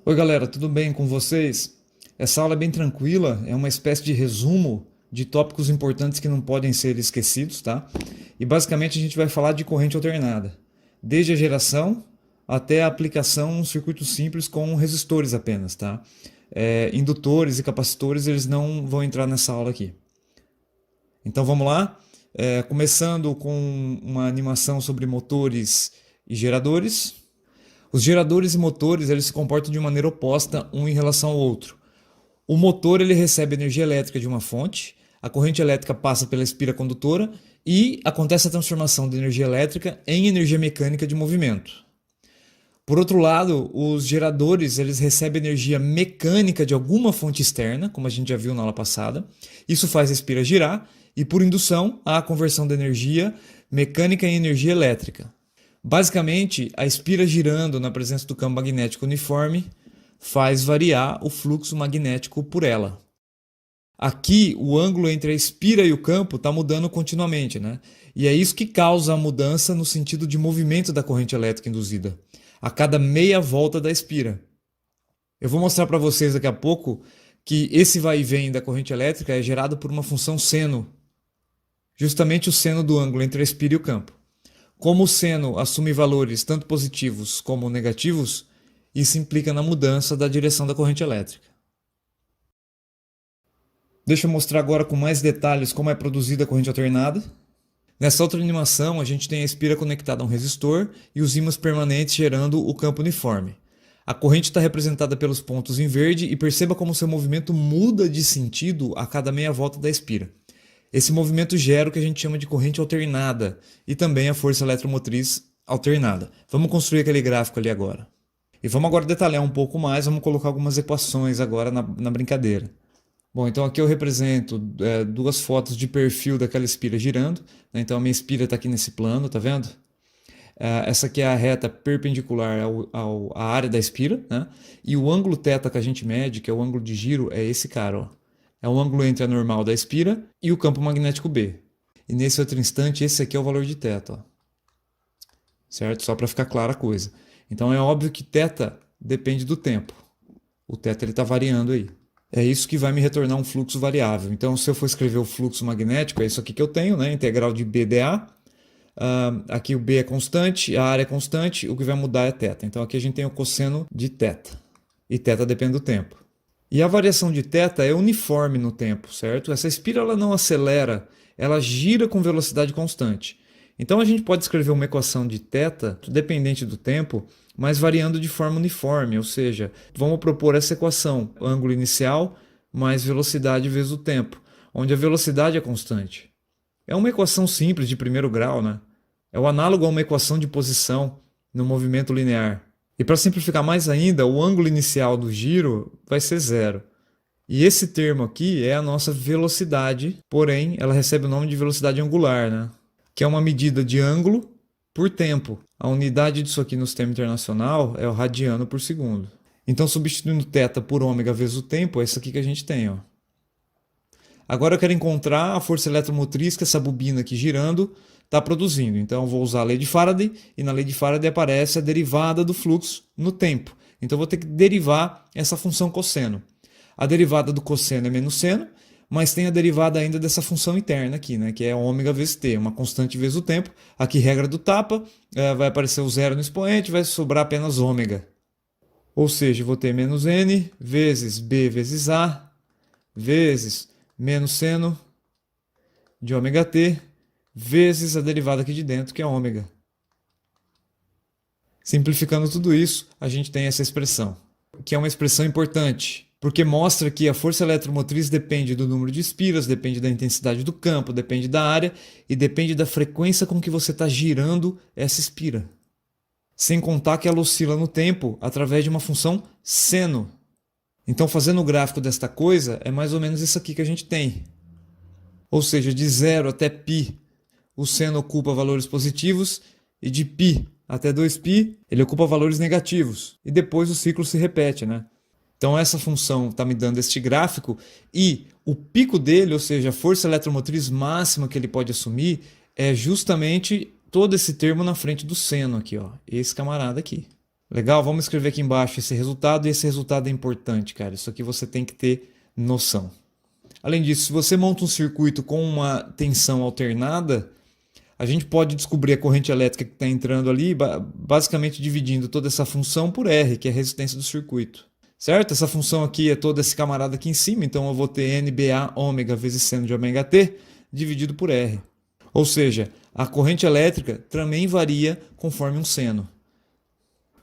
Oi galera, tudo bem com vocês? Essa aula é bem tranquila, é uma espécie de resumo de tópicos importantes que não podem ser esquecidos, tá? E basicamente a gente vai falar de corrente alternada, desde a geração até a aplicação em um circuito simples com resistores apenas, tá? Indutores e capacitores eles não vão entrar nessa aula aqui. Então vamos lá, começando com uma animação sobre motores e geradores. Os geradores e motores eles se comportam de maneira oposta um em relação ao outro. O motor ele recebe energia elétrica de uma fonte, a corrente elétrica passa pela espira condutora e acontece a transformação de energia elétrica em energia mecânica de movimento. Por outro lado, os geradores eles recebem energia mecânica de alguma fonte externa, como a gente já viu na aula passada. Isso faz a espira girar e, por indução, há a conversão da energia mecânica em energia elétrica. Basicamente, a espira girando na presença do campo magnético uniforme faz variar o fluxo magnético por ela. Aqui, o ângulo entre a espira e o campo está mudando continuamente, né? E é isso que causa a mudança no sentido de movimento da corrente elétrica induzida, a cada meia volta da espira. Eu vou mostrar para vocês daqui a pouco que esse vai e vem da corrente elétrica é gerado por uma função seno, justamente o seno do ângulo entre a espira e o campo. Como o seno assume valores tanto positivos como negativos, isso implica na mudança da direção da corrente elétrica. Deixa eu mostrar agora com mais detalhes como é produzida a corrente alternada. Nessa outra animação, a gente tem a espira conectada a um resistor e os ímãs permanentes gerando o campo uniforme. A corrente está representada pelos pontos em verde e perceba como seu movimento muda de sentido a cada meia volta da espira. Esse movimento gera o que a gente chama de corrente alternada e também a força eletromotriz alternada. Vamos construir aquele gráfico ali agora. E vamos agora detalhar um pouco mais, vamos colocar algumas equações agora na brincadeira. Bom, então aqui eu represento duas fotos de perfil daquela espira girando, né? Então a minha espira está aqui nesse plano, tá vendo? Essa aqui é a reta perpendicular à área da espira, né? E o ângulo θ que a gente mede, que é o ângulo de giro, é esse cara, ó. É o ângulo entre a normal da espira e o campo magnético B. E nesse outro instante, esse aqui é o valor de θ. Ó. Certo? Só para ficar clara a coisa. Então é óbvio que θ depende do tempo. O θ está variando aí. É isso que vai me retornar um fluxo variável. Então se eu for escrever o fluxo magnético, é isso aqui que eu tenho, né? Integral de B dA. Aqui o B é constante, a área é constante, o que vai mudar é θ. Então aqui a gente tem o cosseno de θ. E θ depende do tempo. E a variação de θ é uniforme no tempo, certo? Essa espira ela não acelera, ela gira com velocidade constante. Então a gente pode escrever uma equação de θ dependente do tempo, mas variando de forma uniforme, ou seja, vamos propor essa equação, ângulo inicial mais velocidade vezes o tempo, onde a velocidade é constante. É uma equação simples de primeiro grau, né? É o análogo a uma equação de posição no movimento linear. E para simplificar mais ainda, o ângulo inicial do giro vai ser zero. E esse termo aqui é a nossa velocidade, porém ela recebe o nome de velocidade angular, né? Que é uma medida de ângulo por tempo. A unidade disso aqui no sistema internacional é o radiano por segundo. Então substituindo θ por ômega vezes o tempo, é isso aqui que a gente tem, ó. Agora eu quero encontrar a força eletromotriz que essa bobina aqui girando está produzindo. Então eu vou usar a lei de Faraday e na lei de Faraday aparece a derivada do fluxo no tempo. Então eu vou ter que derivar essa função cosseno. A derivada do cosseno é menos seno, mas tem a derivada ainda dessa função interna aqui, né, que é ômega vezes t, uma constante vezes o tempo. Aqui regra do tapa, vai aparecer o zero no expoente, vai sobrar apenas ômega. Ou seja, eu vou ter menos n vezes b vezes a vezes menos seno de ômega t vezes a derivada aqui de dentro, que é ômega. Simplificando tudo isso, a gente tem essa expressão, que é uma expressão importante, porque mostra que a força eletromotriz depende do número de espiras, depende da intensidade do campo, depende da área e depende da frequência com que você está girando essa espira. Sem contar que ela oscila no tempo através de uma função seno. Então, fazendo o gráfico desta coisa, é mais ou menos isso aqui que a gente tem. Ou seja, de 0 até π, o seno ocupa valores positivos, e de π até 2π, ele ocupa valores negativos. E depois o ciclo se repete, né? Então essa função está me dando este gráfico, e o pico dele, ou seja, a força eletromotriz máxima que ele pode assumir, é justamente todo esse termo na frente do seno aqui, ó, esse camarada aqui. Legal? Vamos escrever aqui embaixo esse resultado, e esse resultado é importante, cara. Isso aqui você tem que ter noção. Além disso, se você monta um circuito com uma tensão alternada, a gente pode descobrir a corrente elétrica que está entrando ali, basicamente dividindo toda essa função por R, que é a resistência do circuito. Certo? Essa função aqui é todo esse camarada aqui em cima, então eu vou ter NBA ômega vezes seno de ômega t dividido por R. Ou seja, a corrente elétrica também varia conforme um seno,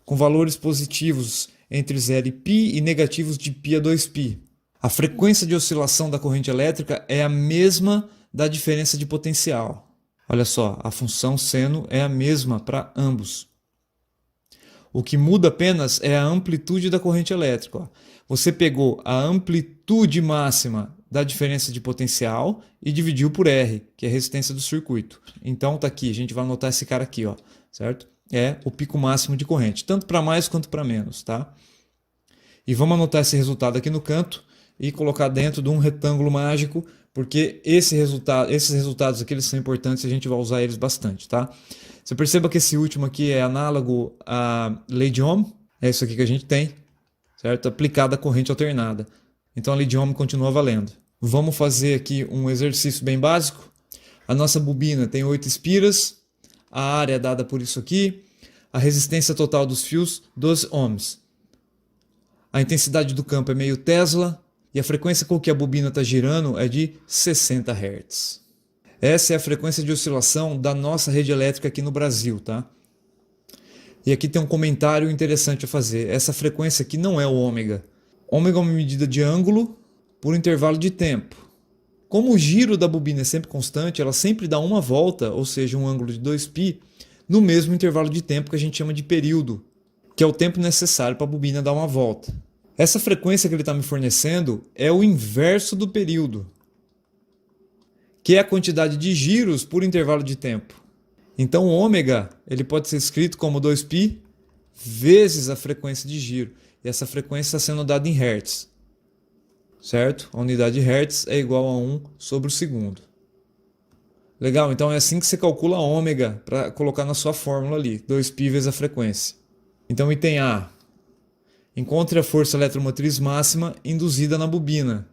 com valores positivos entre 0 e π e negativos de π a 2π. A frequência de oscilação da corrente elétrica é a mesma da diferença de potencial. Olha só, a função seno é a mesma para ambos. O que muda apenas é a amplitude da corrente elétrica. Ó. Você pegou a amplitude máxima da diferença de potencial e dividiu por R, que é a resistência do circuito. Então tá aqui, a gente vai anotar esse cara aqui, ó, certo? É o pico máximo de corrente, tanto para mais quanto para menos, tá? E vamos anotar esse resultado aqui no canto e colocar dentro de um retângulo mágico, porque esses resultados aqui eles são importantes e a gente vai usar eles bastante, tá? Você perceba que esse último aqui é análogo à lei de Ohm, é isso aqui que a gente tem, certo? Aplicada à corrente alternada. Então a lei de Ohm continua valendo. Vamos fazer aqui um exercício bem básico. A nossa bobina tem 8 espiras, a área é dada por isso aqui, a resistência total dos fios, 12 ohms. A intensidade do campo é meio Tesla e a frequência com que a bobina está girando é de 60 Hz. Essa é a frequência de oscilação da nossa rede elétrica aqui no Brasil, tá? E aqui tem um comentário interessante a fazer. Essa frequência aqui não é o ômega. Ômega é uma medida de ângulo por intervalo de tempo. Como o giro da bobina é sempre constante, ela sempre dá uma volta, ou seja, um ângulo de 2π, no mesmo intervalo de tempo que a gente chama de período, que é o tempo necessário para a bobina dar uma volta. Essa frequência que ele está me fornecendo é o inverso do período, que é a quantidade de giros por intervalo de tempo. Então, o ômega ele pode ser escrito como 2π vezes a frequência de giro. E essa frequência está sendo dada em Hertz. Certo? A unidade de Hertz é igual a 1 sobre o segundo. Legal? Então é assim que você calcula ômega para colocar na sua fórmula ali. 2π vezes a frequência. Então, item A. Encontre a força eletromotriz máxima induzida na bobina.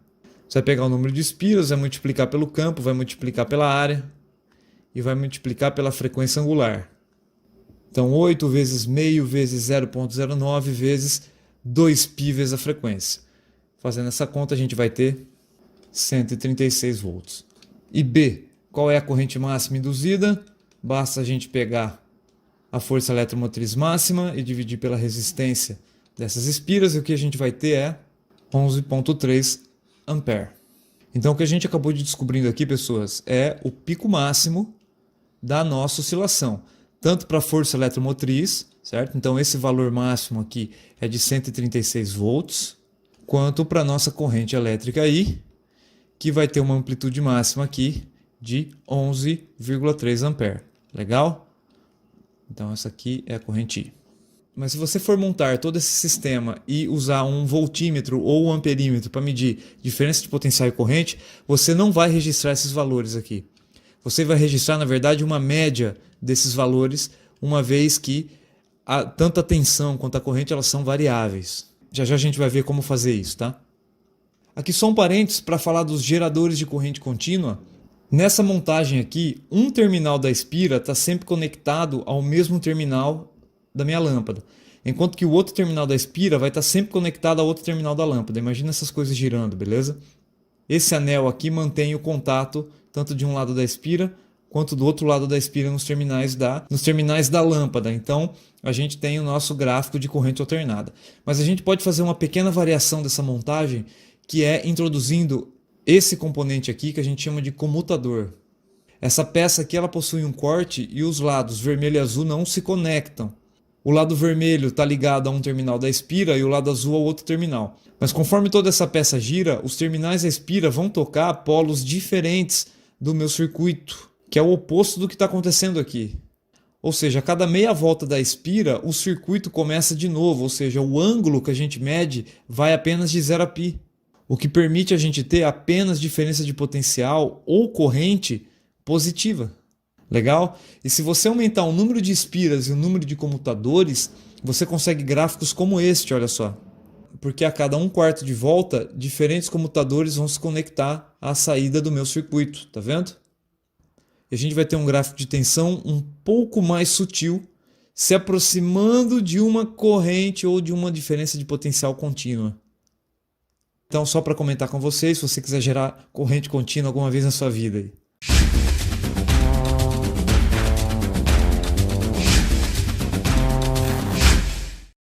Você vai pegar o número de espiras, vai multiplicar pelo campo, vai multiplicar pela área e vai multiplicar pela frequência angular. Então 8 vezes meio vezes 0,09 vezes 2π vezes a frequência. Fazendo essa conta a gente vai ter 136 volts. E B, qual é a corrente máxima induzida? Basta a gente pegar a força eletromotriz máxima e dividir pela resistência dessas espiras e o que a gente vai ter é 11,3 ampere. Então o que a gente acabou de descobrindo aqui, pessoas, é o pico máximo da nossa oscilação, tanto para a força eletromotriz, certo? Então esse valor máximo aqui é de 136 volts, quanto para a nossa corrente elétrica aí, que vai ter uma amplitude máxima aqui de 11,3 ampere. Legal? Então essa aqui é a corrente I. Mas se você for montar todo esse sistema e usar um voltímetro ou um amperímetro para medir diferença de potencial e corrente, você não vai registrar esses valores aqui. Você vai registrar, na verdade, uma média desses valores, uma vez que tanto a tensão quanto a corrente elas são variáveis. Já já a gente vai ver como fazer isso, tá? Aqui só um parênteses para falar dos geradores de corrente contínua. Nessa montagem aqui, um terminal da espira está sempre conectado ao mesmo terminal da minha lâmpada, enquanto que o outro terminal da espira vai estar sempre conectado ao outro terminal da lâmpada. Imagina essas coisas girando, beleza? Esse anel aqui mantém o contato tanto de um lado da espira quanto do outro lado da espira nos terminais da lâmpada. Então a gente tem o nosso gráfico de corrente alternada. Mas a gente pode fazer uma pequena variação dessa montagem, que é introduzindo esse componente aqui que a gente chama de comutador. Essa peça aqui ela possui um corte e os lados vermelho e azul não se conectam. O lado vermelho está ligado a um terminal da espira e o lado azul ao outro terminal. Mas conforme toda essa peça gira, os terminais da espira vão tocar polos diferentes do meu circuito, que é o oposto do que está acontecendo aqui. Ou seja, a cada meia volta da espira, o circuito começa de novo, ou seja, o ângulo que a gente mede vai apenas de 0 a π, o que permite a gente ter apenas diferença de potencial ou corrente positiva. Legal? E se você aumentar o número de espiras e o número de comutadores, você consegue gráficos como este, olha só. Porque a cada 1/4 de volta, diferentes comutadores vão se conectar à saída do meu circuito, tá vendo? E a gente vai ter um gráfico de tensão um pouco mais sutil, se aproximando de uma corrente ou de uma diferença de potencial contínua. Então, só para comentar com vocês, se você quiser gerar corrente contínua alguma vez na sua vida aí.